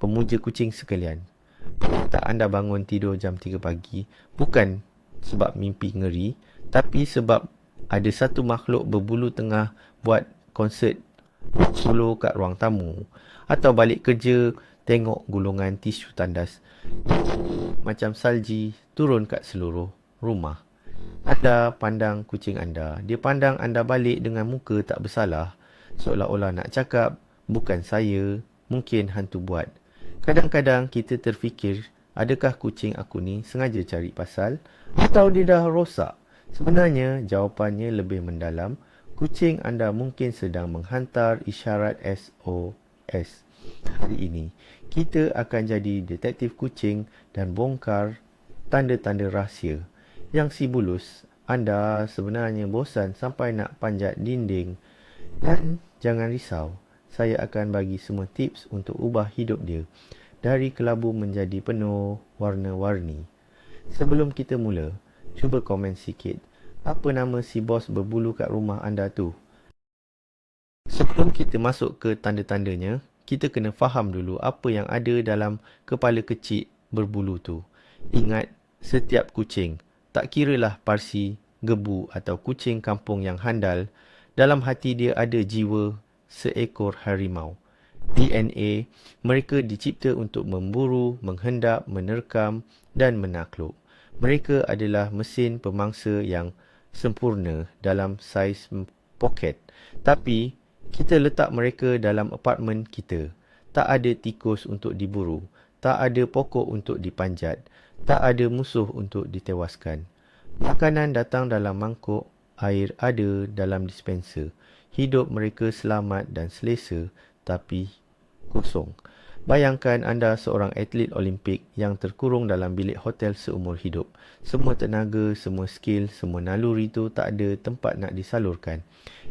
pemuja kucing sekalian, tak anda bangun tidur jam 3 pagi bukan sebab mimpi ngeri, tapi sebab ada satu makhluk berbulu tengah buat konsert solo kat ruang tamu, atau balik kerja tengok gulungan tisu tandas macam salji turun kat seluruh rumah. Anda pandang kucing anda, dia pandang anda balik dengan muka tak bersalah, seolah-olah nak cakap, bukan saya, mungkin hantu buat. Kadang-kadang kita terfikir, adakah kucing aku ni sengaja cari pasal atau dia dah rosak? Sebenarnya jawapannya lebih mendalam. Kucing anda mungkin sedang menghantar isyarat SOS. Hari ini kita akan jadi detektif kucing dan bongkar tanda-tanda rahsia. Yang si bulus, anda sebenarnya bosan sampai nak panjat dinding. Dan jangan risau, saya akan bagi semua tips untuk ubah hidup dia dari kelabu menjadi penuh warna-warni. Sebelum kita mula, cuba komen sikit. Apa nama si bos berbulu kat rumah anda tu? Sebelum kita masuk ke tanda-tandanya, kita kena faham dulu apa yang ada dalam kepala kecil berbulu tu. Ingat, setiap kucing, tak kiralah Parsi, Gebu atau kucing kampung yang handal, dalam hati dia ada jiwa seekor harimau. DNA, mereka dicipta untuk memburu, menghendap, menerkam dan menakluk. Mereka adalah mesin pemangsa yang sempurna dalam saiz poket. Tapi, kita letak mereka dalam apartmen kita. Tak ada tikus untuk diburu, tak ada pokok untuk dipanjat, tak ada musuh untuk ditewaskan. Makanan datang dalam mangkuk, air ada dalam dispenser. Hidup mereka selamat dan selesa, tapi kosong. Bayangkan anda seorang atlet Olimpik yang terkurung dalam bilik hotel seumur hidup. Semua tenaga, semua skill, semua naluri itu tak ada tempat nak disalurkan.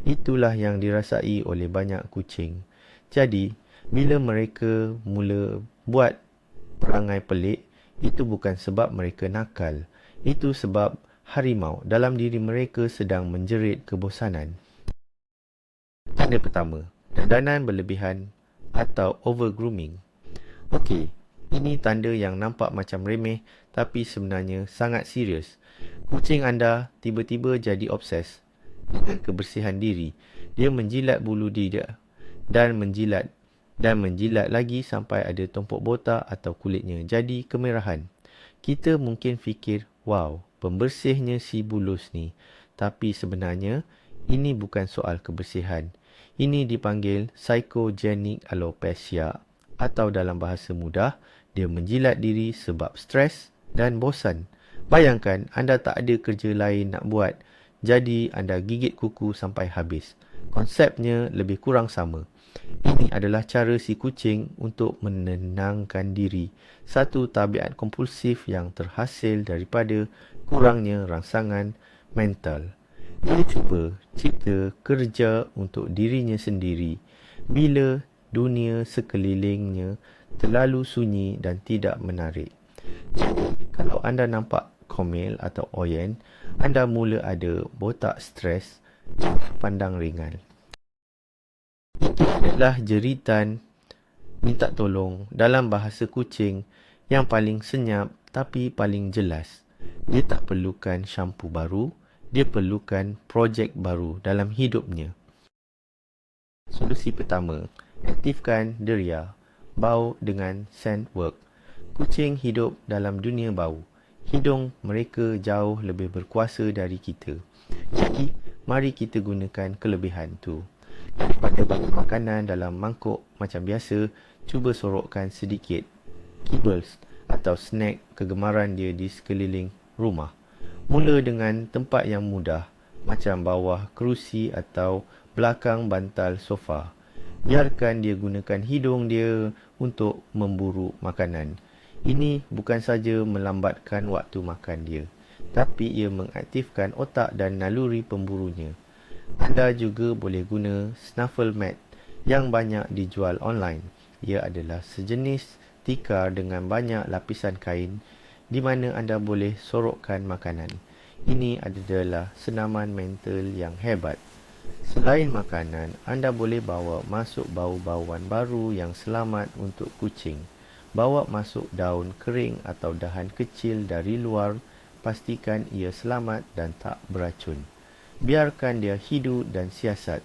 Itulah yang dirasai oleh banyak kucing. Jadi, bila mereka mula buat perangai pelik, itu bukan sebab mereka nakal. Itu sebab harimau dalam diri mereka sedang menjerit kebosanan. Tanda pertama, dandanan berlebihan atau over-grooming. Okey, ini tanda yang nampak macam remeh tapi sebenarnya sangat serius. Kucing anda tiba-tiba jadi obses dengan kebersihan diri. Dia menjilat bulu dia dan menjilat lagi sampai ada tumpuk botak atau kulitnya jadi kemerahan. Kita mungkin fikir, wow, pembersihnya si bulus ni. Tapi sebenarnya ini bukan soal kebersihan. Ini dipanggil psychogenic alopecia, atau dalam bahasa mudah, dia menjilat diri sebab stres dan bosan. Bayangkan anda tak ada kerja lain nak buat, jadi anda gigit kuku sampai habis. Konsepnya lebih kurang sama. Ini adalah cara si kucing untuk menenangkan diri. Satu tabiat kompulsif yang terhasil daripada kurangnya rangsangan mental. Dia cuba cipta kerja untuk dirinya sendiri. Bila dunia sekelilingnya terlalu sunyi dan tidak menarik. Jadi, kalau anda nampak komel atau oyen, anda mula ada botak stres, pandang ringan. Itu adalah jeritan minta tolong dalam bahasa kucing yang paling senyap tapi paling jelas. Dia tak perlukan shampoo baru, dia perlukan projek baru dalam hidupnya. Solusi pertama, aktifkan deria, bau dengan scent work. Kucing hidup dalam dunia bau. Hidung mereka jauh lebih berkuasa dari kita. Jadi, mari kita gunakan kelebihan tu. Daripada bagi makanan dalam mangkuk macam biasa, cuba sorokkan sedikit kibbles atau snack kegemaran dia di sekeliling rumah. Mula dengan tempat yang mudah, macam bawah kerusi atau belakang bantal sofa. Biarkan dia gunakan hidung dia untuk memburu makanan. Ini bukan saja melambatkan waktu makan dia, tapi ia mengaktifkan otak dan naluri pemburunya. Anda juga boleh guna snuffle mat yang banyak dijual online. Ia adalah sejenis tikar dengan banyak lapisan kain di mana anda boleh sorokkan makanan. Ini adalah senaman mental yang hebat. Selain makanan, anda boleh bawa masuk bau-bauan baru yang selamat untuk kucing. Bawa masuk daun kering atau dahan kecil dari luar, pastikan ia selamat dan tak beracun. Biarkan dia hidup dan siasat.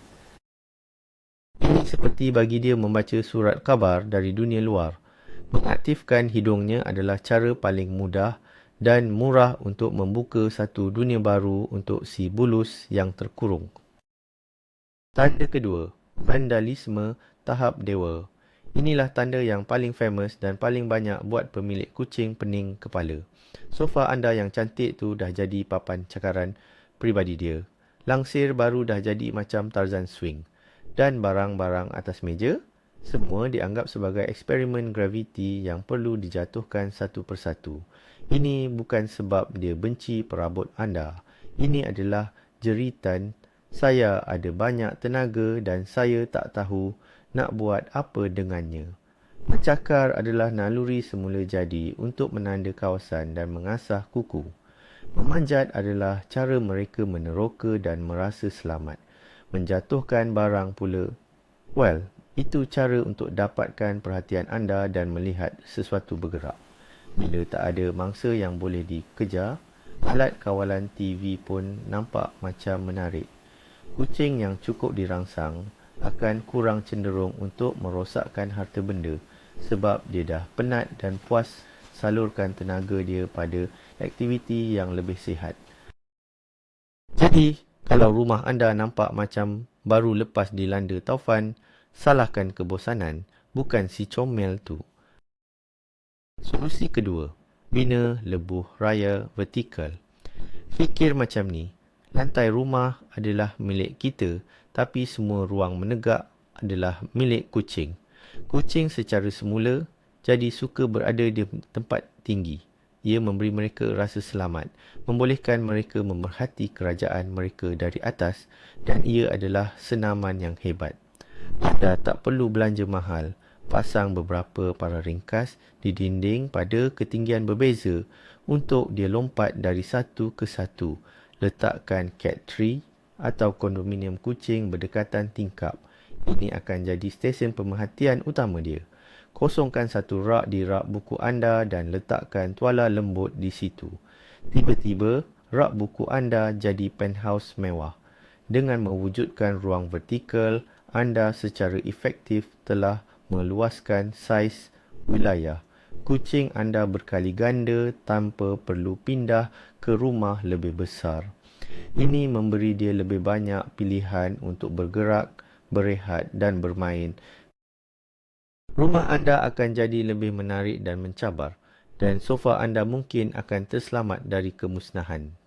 Ini seperti bagi dia membaca surat khabar dari dunia luar. Mengaktifkan hidungnya adalah cara paling mudah dan murah untuk membuka satu dunia baru untuk si bulus yang terkurung. Tanda kedua, vandalisme tahap dewa. Inilah tanda yang paling famous dan paling banyak buat pemilik kucing pening kepala. Sofa anda yang cantik tu dah jadi papan cakaran peribadi dia. Langsir baru dah jadi macam Tarzan swing. Dan barang-barang atas meja, semua dianggap sebagai eksperimen graviti yang perlu dijatuhkan satu persatu. Ini bukan sebab dia benci perabot anda. Ini adalah jeritan, saya ada banyak tenaga dan saya tak tahu nak buat apa dengannya. Mencakar adalah naluri semula jadi untuk menanda kawasan dan mengasah kuku. Memanjat adalah cara mereka meneroka dan merasa selamat. Menjatuhkan barang pula, itu cara untuk dapatkan perhatian anda dan melihat sesuatu bergerak. Bila tak ada mangsa yang boleh dikejar, alat kawalan TV pun nampak macam menarik. Kucing yang cukup dirangsang akan kurang cenderung untuk merosakkan harta benda sebab dia dah penat dan puas salurkan tenaga dia pada aktiviti yang lebih sihat. Jadi, kalau rumah anda nampak macam baru lepas dilanda taufan, salahkan kebosanan, bukan si comel tu. Solusi kedua, bina lebuh raya vertikal. Fikir macam ni, lantai rumah adalah milik kita, tapi semua ruang menegak adalah milik kucing. Kucing secara semula jadi suka berada di tempat tinggi. Ia memberi mereka rasa selamat, membolehkan mereka memerhati kerajaan mereka dari atas dan ia adalah senaman yang hebat. Anda tak perlu belanja mahal, pasang beberapa para ringkas di dinding pada ketinggian berbeza untuk dia lompat dari satu ke satu. Letakkan cat tree atau kondominium kucing berdekatan tingkap. Ini akan jadi stesen pemerhatian utama dia. Kosongkan satu rak di rak buku anda dan letakkan tuala lembut di situ. Tiba-tiba, rak buku anda jadi penthouse mewah. Dengan mewujudkan ruang vertikal, anda secara efektif telah meluaskan saiz wilayah. Kucing anda berkali ganda tanpa perlu pindah ke rumah lebih besar. Ini memberi dia lebih banyak pilihan untuk bergerak, berehat dan bermain. Rumah anda akan jadi lebih menarik dan mencabar, dan sofa anda mungkin akan terselamat dari kemusnahan.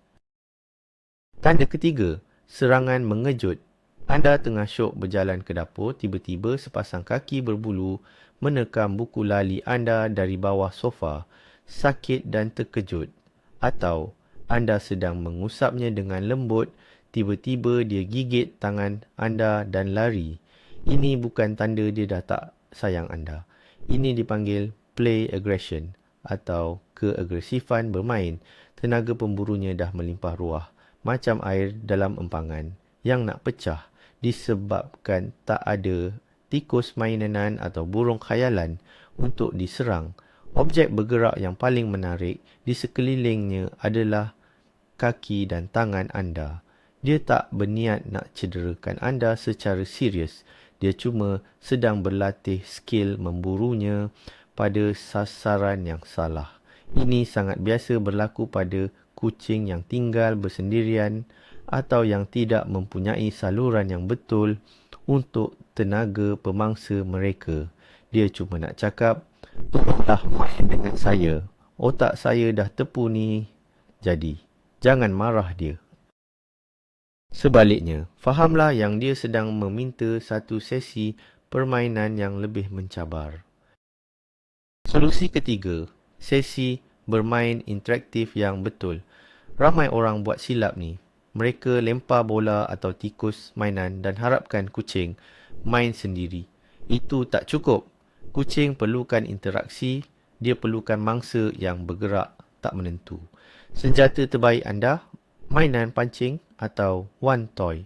Tanda ketiga, serangan mengejut. Anda tengah syok berjalan ke dapur, tiba-tiba sepasang kaki berbulu menerkam buku lali anda dari bawah sofa, sakit dan terkejut. Atau anda sedang mengusapnya dengan lembut, tiba-tiba dia gigit tangan anda dan lari. Ini bukan tanda dia dah tak sayang anda. Ini dipanggil play aggression atau keagresifan bermain. Tenaga pemburunya dah melimpah ruah, macam air dalam empangan yang nak pecah disebabkan tak ada tikus mainan atau burung khayalan untuk diserang. Objek bergerak yang paling menarik di sekelilingnya adalah kaki dan tangan anda. Dia tak berniat nak cederakan anda secara serius. Dia cuma sedang berlatih skill memburunya pada sasaran yang salah. Ini sangat biasa berlaku pada kucing yang tinggal bersendirian atau yang tidak mempunyai saluran yang betul untuk tenaga pemangsa mereka. Dia cuma nak cakap, tolonglah main dengan saya. Otak saya dah tepu ni. Jadi, jangan marah dia. Sebaliknya, fahamlah yang dia sedang meminta satu sesi permainan yang lebih mencabar. Solusi ketiga, sesi bermain interaktif yang betul. Ramai orang buat silap ni. Mereka lempar bola atau tikus mainan dan harapkan kucing main sendiri. Itu tak cukup. Kucing perlukan interaksi, dia perlukan mangsa yang bergerak tak menentu. Senjata terbaik anda, mainan pancing atau one toy.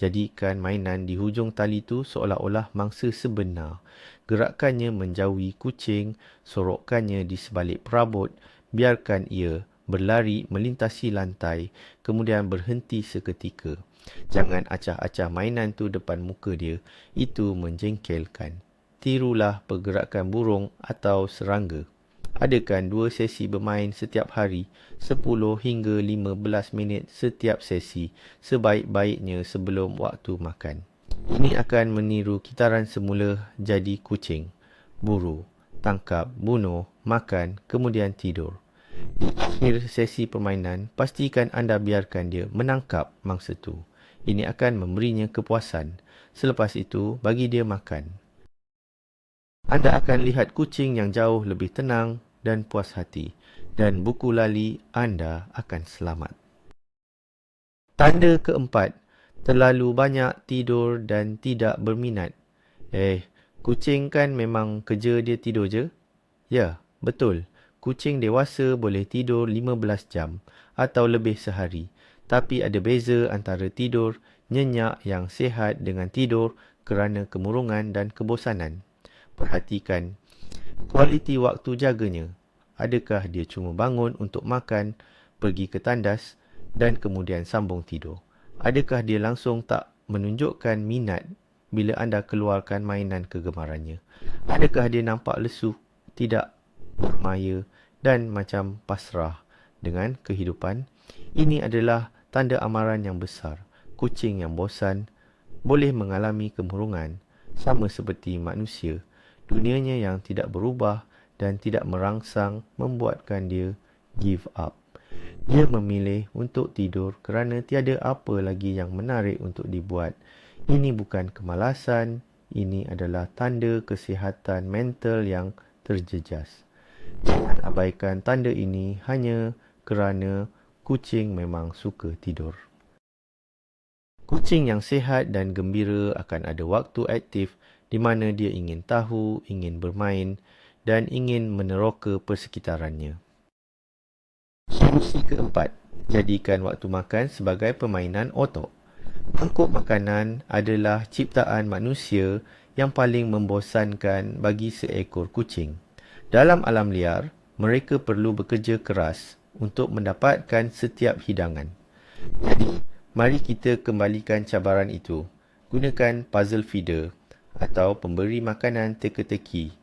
Jadikan mainan di hujung tali itu seolah-olah mangsa sebenar. Gerakannya menjauhi kucing, sorokkannya di sebalik perabot, biarkan ia berlari melintasi lantai, kemudian berhenti seketika. Jangan acah-acah mainan tu depan muka dia, itu menjengkelkan. Tirulah pergerakan burung atau serangga. Adakan 2 sesi bermain setiap hari, 10 hingga 15 minit setiap sesi, sebaik-baiknya sebelum waktu makan. Ini akan meniru kitaran semula jadi kucing. Buru, tangkap, bunuh, makan, kemudian tidur. Di akhir sesi permainan, pastikan anda biarkan dia menangkap mangsa tu. Ini akan memberinya kepuasan. Selepas itu, bagi dia makan. Anda akan lihat kucing yang jauh lebih tenang dan puas hati, dan buku lali anda akan selamat. Tanda keempat, terlalu banyak tidur dan tidak berminat. Kucing kan memang kerja dia tidur je? Ya, betul. Kucing dewasa boleh tidur 15 jam atau lebih sehari. Tapi ada beza antara tidur nyenyak yang sihat dengan tidur kerana kemurungan dan kebosanan. Perhatikan kualiti waktu jaganya. Adakah dia cuma bangun untuk makan, pergi ke tandas dan kemudian sambung tidur? Adakah dia langsung tak menunjukkan minat bila anda keluarkan mainan kegemarannya? Adakah dia nampak lesu, tidak bermaya dan macam pasrah dengan kehidupan? Ini adalah tanda amaran yang besar. Kucing yang bosan boleh mengalami kemurungan, sama seperti manusia. Dunianya yang tidak berubah dan tidak merangsang membuatkan dia give up. Dia memilih untuk tidur kerana tiada apa lagi yang menarik untuk dibuat. Ini bukan kemalasan, ini adalah tanda kesihatan mental yang terjejas. Jangan abaikan tanda ini hanya kerana kucing memang suka tidur. Kucing yang sihat dan gembira akan ada waktu aktif di mana dia ingin tahu, ingin bermain dan ingin meneroka persekitarannya. Solusi keempat, jadikan waktu makan sebagai permainan otok. Mangkuk makanan adalah ciptaan manusia yang paling membosankan bagi seekor kucing. Dalam alam liar, mereka perlu bekerja keras untuk mendapatkan setiap hidangan. Jadi, mari kita kembalikan cabaran itu. Gunakan puzzle feeder atau pemberi makanan teka-teki.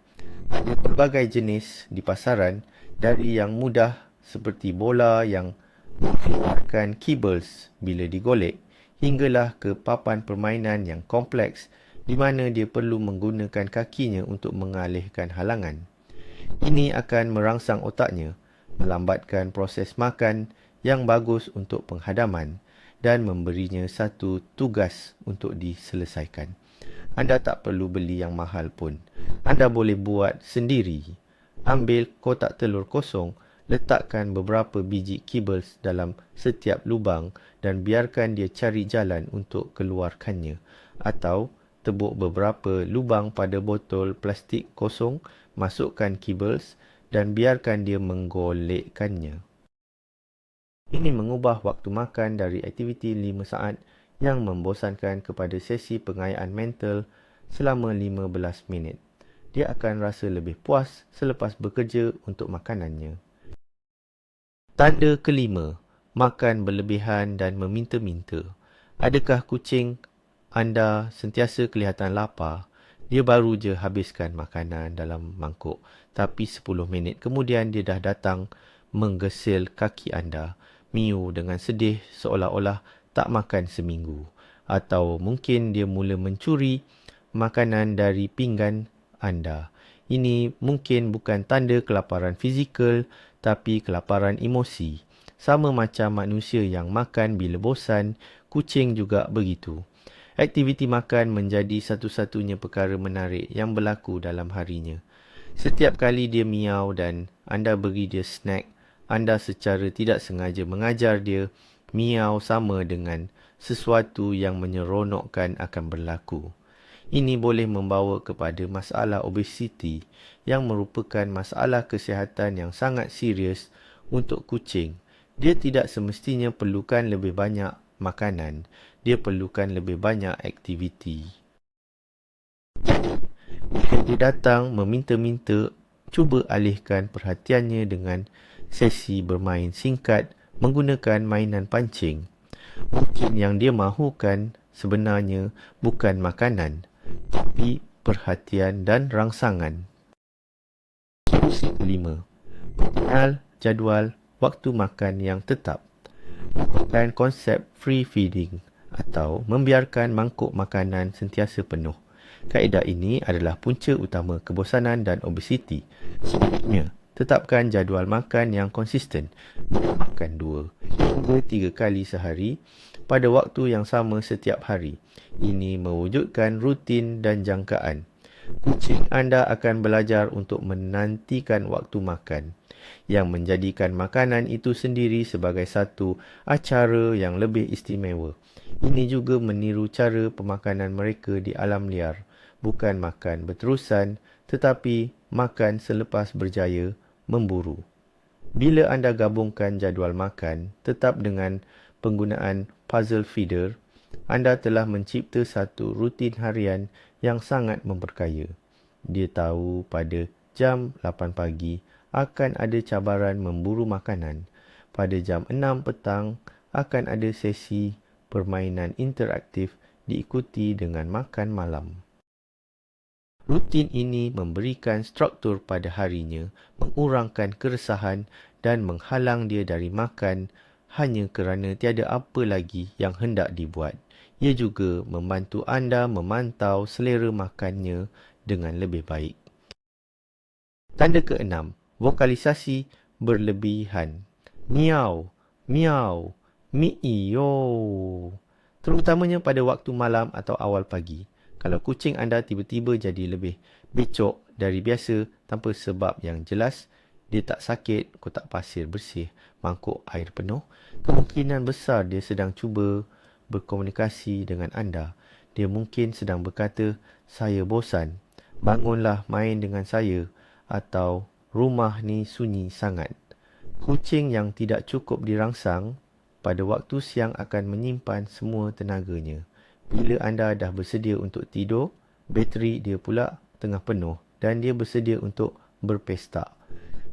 Ada pelbagai jenis di pasaran, dari yang mudah seperti bola yang mengeluarkan kibbles bila digolek, hinggalah ke papan permainan yang kompleks di mana dia perlu menggunakan kakinya untuk mengalihkan halangan. Ini akan merangsang otaknya, melambatkan proses makan yang bagus untuk penghadaman dan memberinya satu tugas untuk diselesaikan. Anda tak perlu beli yang mahal pun. Anda boleh buat sendiri. Ambil kotak telur kosong, letakkan beberapa biji kibbles dalam setiap lubang dan biarkan dia cari jalan untuk keluarkannya. Atau tebuk beberapa lubang pada botol plastik kosong, masukkan kibbles dan biarkan dia menggolekkannya. Ini mengubah waktu makan dari aktiviti 5 saat yang membosankan kepada sesi pengayaan mental selama 15 minit. Dia akan rasa lebih puas selepas bekerja untuk makanannya. Tanda kelima, makan berlebihan dan meminta-minta. Adakah kucing anda sentiasa kelihatan lapar? Dia baru je habiskan makanan dalam mangkuk, tapi 10 minit kemudian dia dah datang menggesil kaki anda, miu dengan sedih seolah-olah tak makan seminggu. Atau mungkin dia mula mencuri makanan dari pinggan anda. Ini mungkin bukan tanda kelaparan fizikal, tapi kelaparan emosi. Sama macam manusia yang makan bila bosan, kucing juga begitu. Aktiviti makan menjadi satu-satunya perkara menarik yang berlaku dalam harinya. Setiap kali dia miau dan anda beri dia snack, anda secara tidak sengaja mengajar dia miau sama dengan sesuatu yang menyeronokkan akan berlaku. Ini boleh membawa kepada masalah obesiti yang merupakan masalah kesihatan yang sangat serius untuk kucing. Dia tidak semestinya perlukan lebih banyak makanan, dia perlukan lebih banyak aktiviti. Jika dia datang meminta-minta, cuba alihkan perhatiannya dengan sesi bermain singkat menggunakan mainan pancing. Mungkin yang dia mahukan sebenarnya bukan makanan, tapi perhatian dan rangsangan. Solusi kelima, kenal jadual waktu makan yang tetap. Bukan konsep free feeding atau membiarkan mangkuk makanan sentiasa penuh. Kaedah ini adalah punca utama kebosanan dan obesiti. Sebaliknya, tetapkan jadual makan yang konsisten. Makan 2 hingga 3 kali sehari pada waktu yang sama setiap hari. Ini mewujudkan rutin dan jangkaan. Kucing anda akan belajar untuk menantikan waktu makan, yang menjadikan makanan itu sendiri sebagai satu acara yang lebih istimewa. Ini juga meniru cara pemakanan mereka di alam liar. Bukan makan berterusan, tetapi makan selepas berjaya memburu. Bila anda gabungkan jadual makan tetap dengan penggunaan puzzle feeder, anda telah mencipta satu rutin harian yang sangat memperkaya. Dia tahu pada jam 8 pagi akan ada cabaran memburu makanan. Pada jam 6 petang akan ada sesi permainan interaktif diikuti dengan makan malam. Rutin ini memberikan struktur pada harinya, mengurangkan keresahan dan menghalang dia dari makan hanya kerana tiada apa lagi yang hendak dibuat. Ia juga membantu anda memantau selera makannya dengan lebih baik. Tanda keenam, vokalisasi berlebihan. Miau, miau, miio. Terutamanya pada waktu malam atau awal pagi. Kalau kucing anda tiba-tiba jadi lebih becok dari biasa tanpa sebab yang jelas, dia tak sakit, kotak pasir bersih, mangkuk air penuh, kemungkinan besar dia sedang cuba berkomunikasi dengan anda. Dia mungkin sedang berkata, saya bosan, bangunlah main dengan saya, atau rumah ni sunyi sangat. Kucing yang tidak cukup dirangsang pada waktu siang akan menyimpan semua tenaganya. Bila anda dah bersedia untuk tidur, bateri dia pula tengah penuh dan dia bersedia untuk berpesta.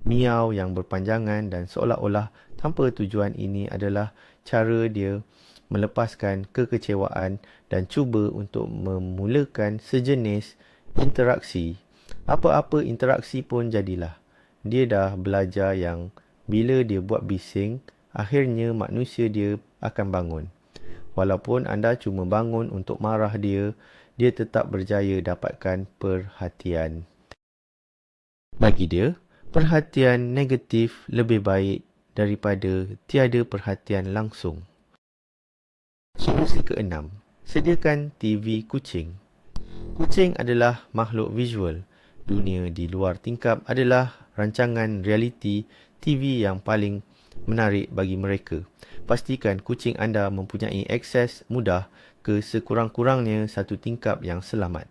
Miau yang berpanjangan dan seolah-olah tanpa tujuan ini adalah cara dia melepaskan kekecewaan dan cuba untuk memulakan sejenis interaksi. Apa-apa interaksi pun jadilah. Dia dah belajar yang bila dia buat bising, akhirnya manusia dia akan bangun. Walaupun anda cuma bangun untuk marah dia, dia tetap berjaya dapatkan perhatian. Bagi dia, perhatian negatif lebih baik daripada tiada perhatian langsung. Solusi keenam, sediakan TV kucing. Kucing adalah makhluk visual. Dunia di luar tingkap adalah rancangan realiti TV yang paling menarik bagi mereka. Pastikan kucing anda mempunyai akses mudah ke sekurang-kurangnya satu tingkap yang selamat.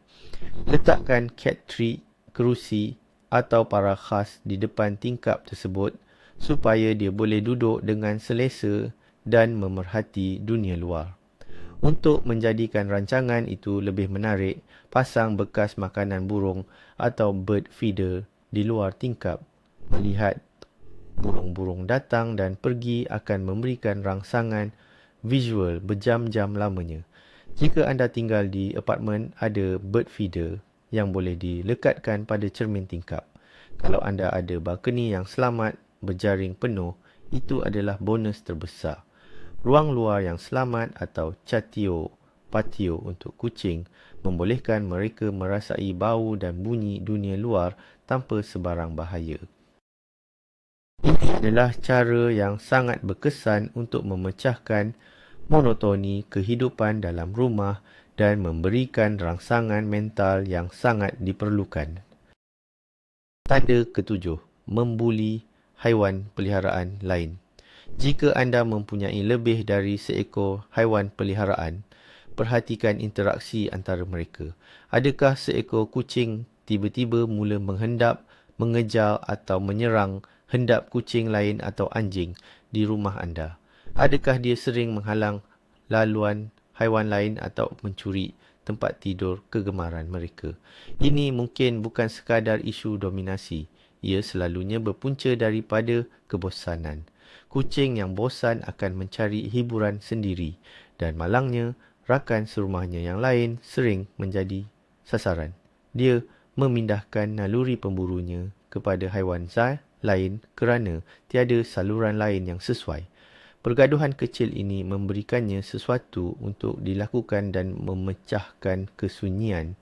Letakkan cat tree, kerusi atau para khas di depan tingkap tersebut supaya dia boleh duduk dengan selesa dan memerhati dunia luar. Untuk menjadikan rancangan itu lebih menarik, pasang bekas makanan burung atau bird feeder di luar tingkap. Melihat burung-burung datang dan pergi akan memberikan rangsangan visual berjam-jam lamanya. Jika anda tinggal di apartmen, ada bird feeder yang boleh dilekatkan pada cermin tingkap. Kalau anda ada balkoni yang selamat berjaring penuh, itu adalah bonus terbesar. Ruang luar yang selamat atau patio untuk kucing membolehkan mereka merasai bau dan bunyi dunia luar tanpa sebarang bahaya. Ini adalah cara yang sangat berkesan untuk memecahkan monotoni kehidupan dalam rumah dan memberikan rangsangan mental yang sangat diperlukan. Tanda ketujuh, membuli haiwan peliharaan lain. Jika anda mempunyai lebih dari seekor haiwan peliharaan, perhatikan interaksi antara mereka. Adakah seekor kucing tiba-tiba mula menghendap, mengejar atau menyerang hendap kucing lain atau anjing di rumah anda? Adakah dia sering menghalang laluan haiwan lain atau mencuri tempat tidur kegemaran mereka. Ini mungkin bukan sekadar isu dominasi. Ia selalunya berpunca daripada kebosanan. Kucing yang bosan akan mencari hiburan sendiri dan malangnya rakan serumahnya yang lain sering menjadi sasaran. Dia memindahkan naluri pemburunya kepada haiwan lain kerana tiada saluran lain yang sesuai. Pergaduhan kecil ini memberikannya sesuatu untuk dilakukan dan memecahkan kesunyian.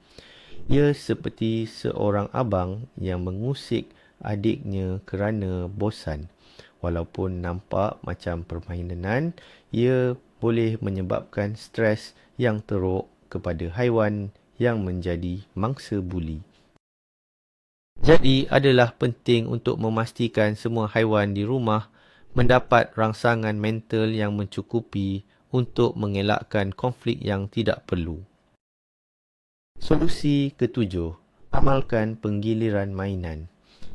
Ia seperti seorang abang yang mengusik adiknya kerana bosan. Walaupun nampak macam permainan, ia boleh menyebabkan stres yang teruk kepada haiwan yang menjadi mangsa buli. Jadi adalah penting untuk memastikan semua haiwan di rumah mendapat rangsangan mental yang mencukupi untuk mengelakkan konflik yang tidak perlu. Solusi ketujuh, amalkan penggiliran mainan.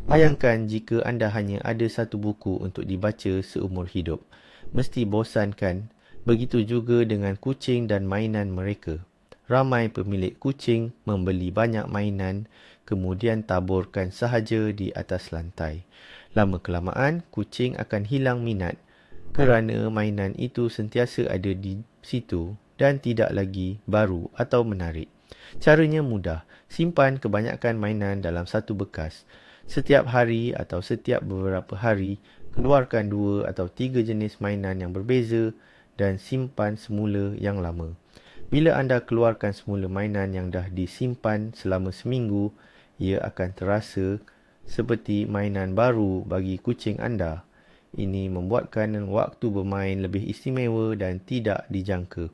Bayangkan jika anda hanya ada satu buku untuk dibaca seumur hidup. Mesti bosan kan? Begitu juga dengan kucing dan mainan mereka. Ramai pemilik kucing membeli banyak mainan, kemudian taburkan sahaja di atas lantai. Lama-kelamaan, kucing akan hilang minat kerana mainan itu sentiasa ada di situ dan tidak lagi baru atau menarik. Caranya mudah. Simpan kebanyakan mainan dalam satu bekas. Setiap hari atau setiap beberapa hari, keluarkan 2 atau 3 jenis mainan yang berbeza dan simpan semula yang lama. Bila anda keluarkan semula mainan yang dah disimpan selama seminggu, ia akan terasa seperti mainan baru bagi kucing anda. Ini membuatkan waktu bermain lebih istimewa dan tidak dijangka.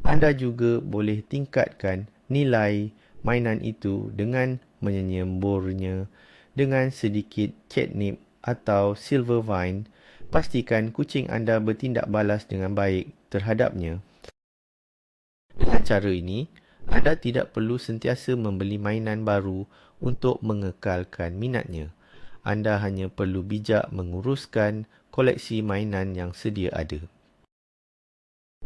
Anda juga boleh tingkatkan nilai mainan itu dengan menyemburnya dengan sedikit catnip atau silver vine. Pastikan kucing anda bertindak balas dengan baik terhadapnya. Dengan cara ini, anda tidak perlu sentiasa membeli mainan baru untuk mengekalkan minatnya. Anda hanya perlu bijak menguruskan koleksi mainan yang sedia ada.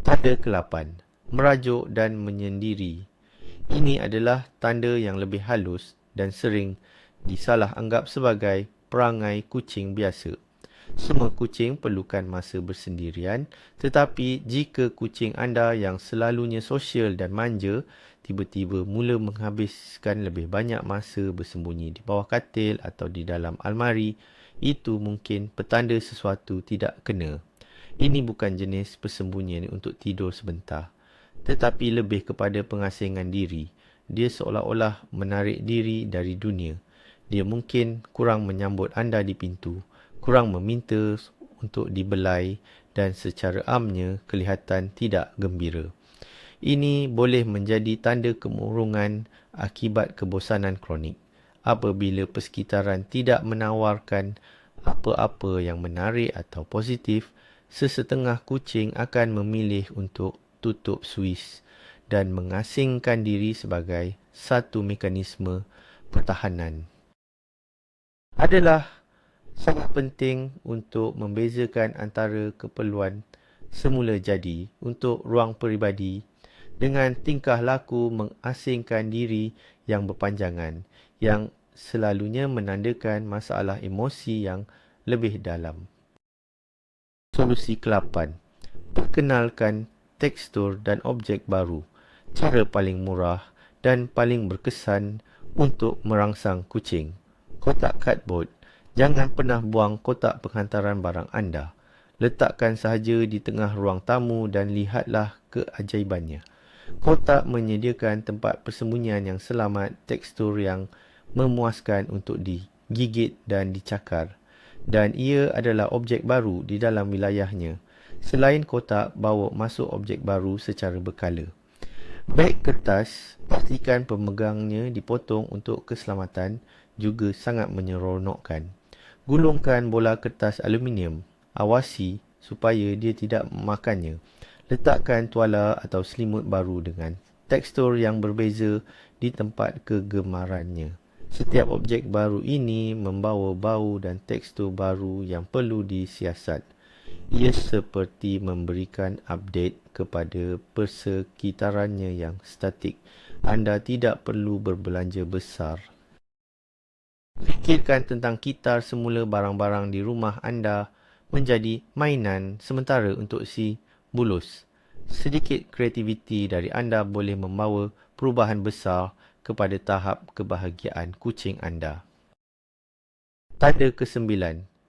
Tanda ke-8. Merajuk dan menyendiri. Ini adalah tanda yang lebih halus dan sering disalah anggap sebagai perangai kucing biasa. Semua kucing perlukan masa bersendirian, tetapi jika kucing anda yang selalunya sosial dan manja, tiba-tiba mula menghabiskan lebih banyak masa bersembunyi di bawah katil atau di dalam almari, itu mungkin petanda sesuatu tidak kena. Ini bukan jenis persembunyian untuk tidur sebentar, tetapi lebih kepada pengasingan diri. Dia seolah-olah menarik diri dari dunia. Dia mungkin kurang menyambut anda di pintu, kurang meminta untuk dibelai dan secara amnya kelihatan tidak gembira. Ini boleh menjadi tanda kemurungan akibat kebosanan kronik. Apabila persekitaran tidak menawarkan apa-apa yang menarik atau positif, sesetengah kucing akan memilih untuk tutup suis dan mengasingkan diri sebagai satu mekanisme pertahanan. Adalah sangat penting untuk membezakan antara keperluan semula jadi untuk ruang peribadi dengan tingkah laku mengasingkan diri yang berpanjangan yang selalunya menandakan masalah emosi yang lebih dalam. Solusi ke-8. Perkenalkan tekstur dan objek baru. Cara paling murah dan paling berkesan untuk merangsang kucing. Kotak cardboard. Jangan pernah buang kotak penghantaran barang anda. Letakkan sahaja di tengah ruang tamu dan lihatlah keajaibannya. Kotak menyediakan tempat persembunyian yang selamat, tekstur yang memuaskan untuk digigit dan dicakar. Dan ia adalah objek baru di dalam wilayahnya. Selain kotak, bawa masuk objek baru secara berkala. Beg kertas, pastikan pemegangnya dipotong untuk keselamatan, juga sangat menyeronokkan. Gulungkan bola kertas aluminium. Awasi supaya dia tidak memakannya. Letakkan tuala atau selimut baru dengan tekstur yang berbeza di tempat kegemarannya. Setiap objek baru ini membawa bau dan tekstur baru yang perlu disiasat. Ia seperti memberikan update kepada persekitarannya yang statik. Anda tidak perlu berbelanja besar. Fikirkan tentang kitar semula barang-barang di rumah anda menjadi mainan sementara untuk si bulus. Sedikit kreativiti dari anda boleh membawa perubahan besar kepada tahap kebahagiaan kucing anda. Tanda ke-9.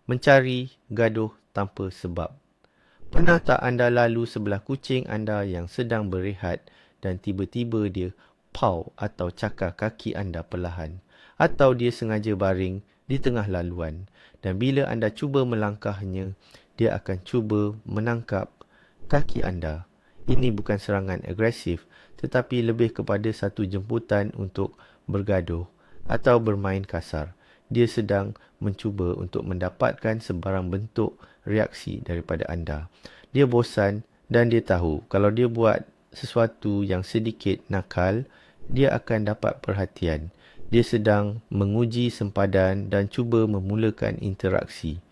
Mencari gaduh tanpa sebab. Pernah tak anda lalu sebelah kucing anda yang sedang berehat dan tiba-tiba dia paw atau cakar kaki anda perlahan, atau dia sengaja baring di tengah laluan, dan bila anda cuba melangkahnya, dia akan cuba menangkap kaki anda. Ini bukan serangan agresif, tetapi lebih kepada satu jemputan untuk bergaduh atau bermain kasar. Dia sedang mencuba untuk mendapatkan sebarang bentuk reaksi daripada anda. Dia bosan dan dia tahu kalau dia buat sesuatu yang sedikit nakal, dia akan dapat perhatian. Dia sedang menguji sempadan dan cuba memulakan interaksi.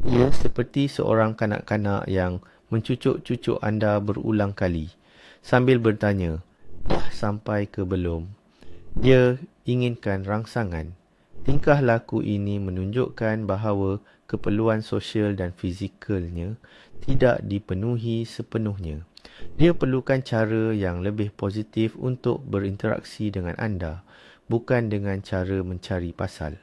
Ia seperti seorang kanak-kanak yang mencucuk-cucuk anda berulang kali sambil bertanya, "Dah sampai ke belum?" Dia inginkan rangsangan. Tingkah laku ini menunjukkan bahawa keperluan sosial dan fizikalnya tidak dipenuhi sepenuhnya. Dia perlukan cara yang lebih positif untuk berinteraksi dengan anda, bukan dengan cara mencari pasal.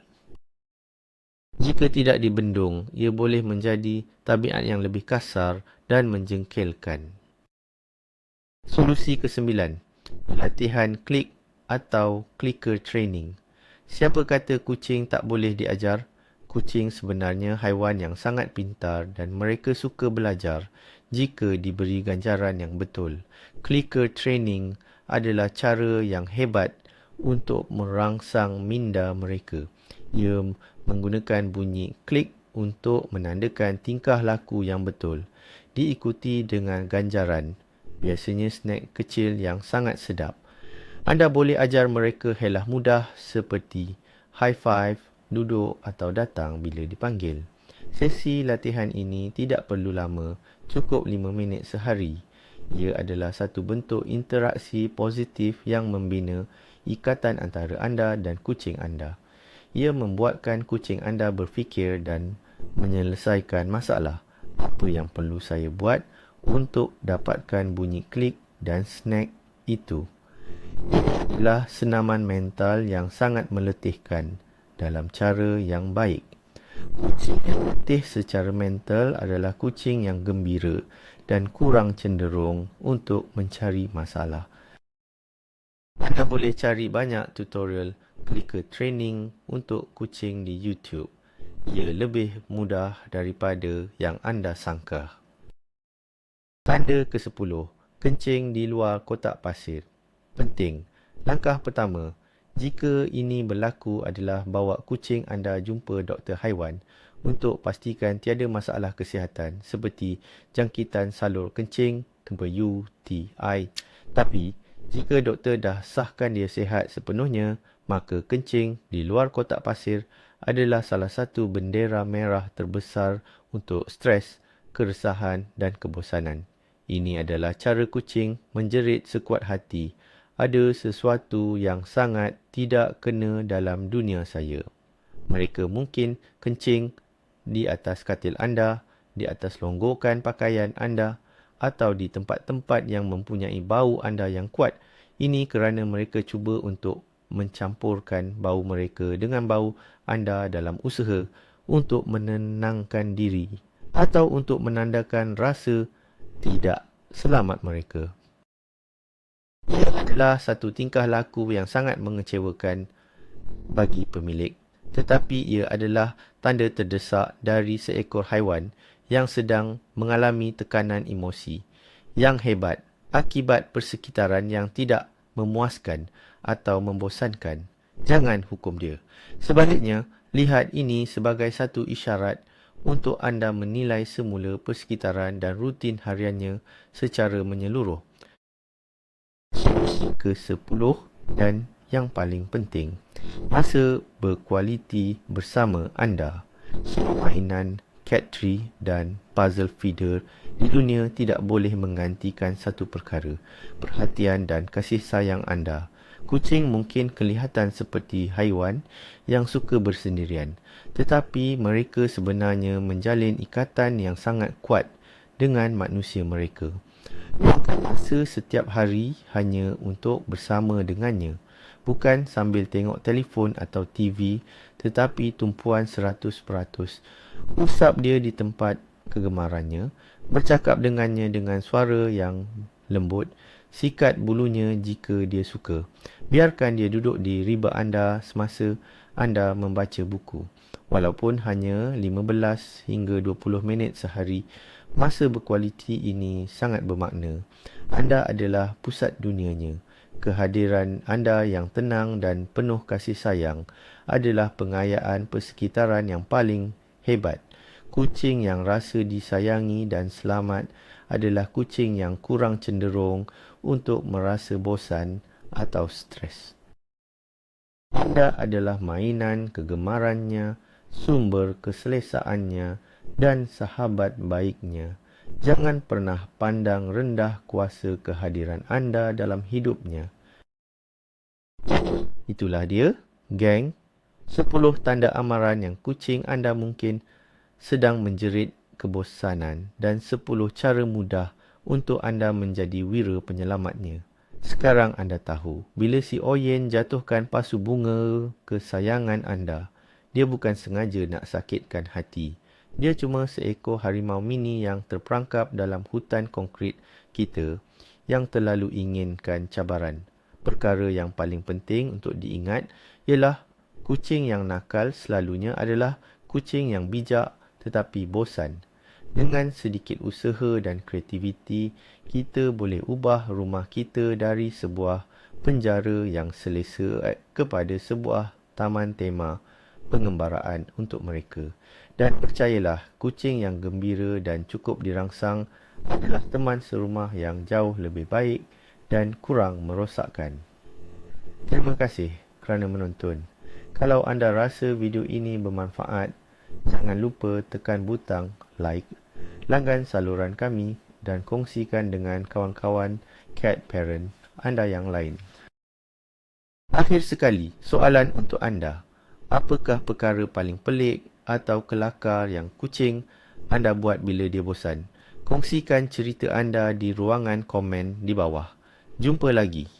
Jika tidak dibendung, ia boleh menjadi tabiat yang lebih kasar dan menjengkelkan. Solusi ke-9. Latihan klik atau clicker training. Siapa kata kucing tak boleh diajar? Kucing sebenarnya haiwan yang sangat pintar dan mereka suka belajar jika diberi ganjaran yang betul. Clicker training adalah cara yang hebat untuk merangsang minda mereka. Ia menggunakan bunyi klik untuk menandakan tingkah laku yang betul, diikuti dengan ganjaran, biasanya snack kecil yang sangat sedap. Anda boleh ajar mereka helah mudah seperti high five, duduk atau datang bila dipanggil. Sesi latihan ini tidak perlu lama, cukup 5 minit sehari. Ia adalah satu bentuk interaksi positif yang membina ikatan antara anda dan kucing anda. Ia membuatkan kucing anda berfikir dan menyelesaikan masalah. Apa yang perlu saya buat untuk dapatkan bunyi klik dan snack itu? Adalah senaman mental yang sangat meletihkan dalam cara yang baik. Kucing yang letih secara mental adalah kucing yang gembira dan kurang cenderung untuk mencari masalah. Anda boleh cari banyak tutorial clicker training untuk kucing di YouTube. Ia lebih mudah daripada yang anda sangka. Tanda ke-10. Kencing di luar kotak pasir. Penting. Langkah pertama, jika ini berlaku adalah bawa kucing anda jumpa doktor haiwan untuk pastikan tiada masalah kesihatan seperti jangkitan salur kencing, kempeyu, TI. Tapi, jika doktor dah sahkan dia sihat sepenuhnya, maka kencing di luar kotak pasir adalah salah satu bendera merah terbesar untuk stres, keresahan dan kebosanan. Ini adalah cara kucing menjerit sekuat hati. Ada sesuatu yang sangat tidak kena dalam dunia saya. Mereka mungkin kencing di atas katil anda, di atas longgokan pakaian anda, atau di tempat-tempat yang mempunyai bau anda yang kuat. Ini kerana mereka cuba untuk mencampurkan bau mereka dengan bau anda dalam usaha untuk menenangkan diri atau untuk menandakan rasa tidak selamat mereka. Ia adalah satu tingkah laku yang sangat mengecewakan bagi pemilik, tetapi ia adalah tanda terdesak dari seekor haiwan yang sedang mengalami tekanan emosi yang hebat akibat persekitaran yang tidak memuaskan atau membosankan. Jangan hukum dia. Sebaliknya, lihat ini sebagai satu isyarat untuk anda menilai semula persekitaran dan rutin hariannya secara menyeluruh. Solusi ke-10 dan yang paling penting, masa berkualiti bersama anda. Permainan cat tree dan puzzle feeder di dunia tidak boleh menggantikan satu perkara, perhatian dan kasih sayang anda. Kucing mungkin kelihatan seperti haiwan yang suka bersendirian, tetapi mereka sebenarnya menjalin ikatan yang sangat kuat dengan manusia mereka. Luangkan masa setiap hari hanya untuk bersama dengannya, bukan sambil tengok telefon atau TV, tetapi tumpuan 100%. Usap dia di tempat kegemarannya, bercakap dengannya dengan suara yang lembut, sikat bulunya jika dia suka. Biarkan dia duduk di riba anda semasa anda membaca buku. Walaupun hanya 15 hingga 20 minit sehari, masa berkualiti ini sangat bermakna. Anda adalah pusat dunianya. Kehadiran anda yang tenang dan penuh kasih sayang adalah pengayaan persekitaran yang paling hebat. Kucing yang rasa disayangi dan selamat adalah kucing yang kurang cenderung untuk merasa bosan atau stres. Anda adalah mainan kegemarannya, sumber keselesaannya dan sahabat baiknya. Jangan pernah pandang rendah kuasa kehadiran anda dalam hidupnya. Itulah dia, geng, 10 tanda amaran yang kucing anda mungkin sedang menjerit kebosanan dan 10 cara mudah untuk anda menjadi wira penyelamatnya. Sekarang anda tahu, bila si Oyen jatuhkan pasu bunga kesayangan anda, dia bukan sengaja nak sakitkan hati. Dia cuma seekor harimau mini yang terperangkap dalam hutan konkrit kita yang terlalu inginkan cabaran. Perkara yang paling penting untuk diingat ialah kucing yang nakal selalunya adalah kucing yang bijak tetapi bosan. Dengan sedikit usaha dan kreativiti, kita boleh ubah rumah kita dari sebuah penjara yang selesa kepada sebuah taman tema pengembaraan untuk mereka. Dan percayalah, kucing yang gembira dan cukup dirangsang adalah teman serumah yang jauh lebih baik dan kurang merosakkan. Terima kasih kerana menonton. Kalau anda rasa video ini bermanfaat, jangan lupa tekan butang like, langgan saluran kami dan kongsikan dengan kawan-kawan cat parent anda yang lain. Akhir sekali, soalan untuk anda. Apakah perkara paling pelik atau kelakar yang kucing anda buat bila dia bosan? Kongsikan cerita anda di ruangan komen di bawah. Jumpa lagi.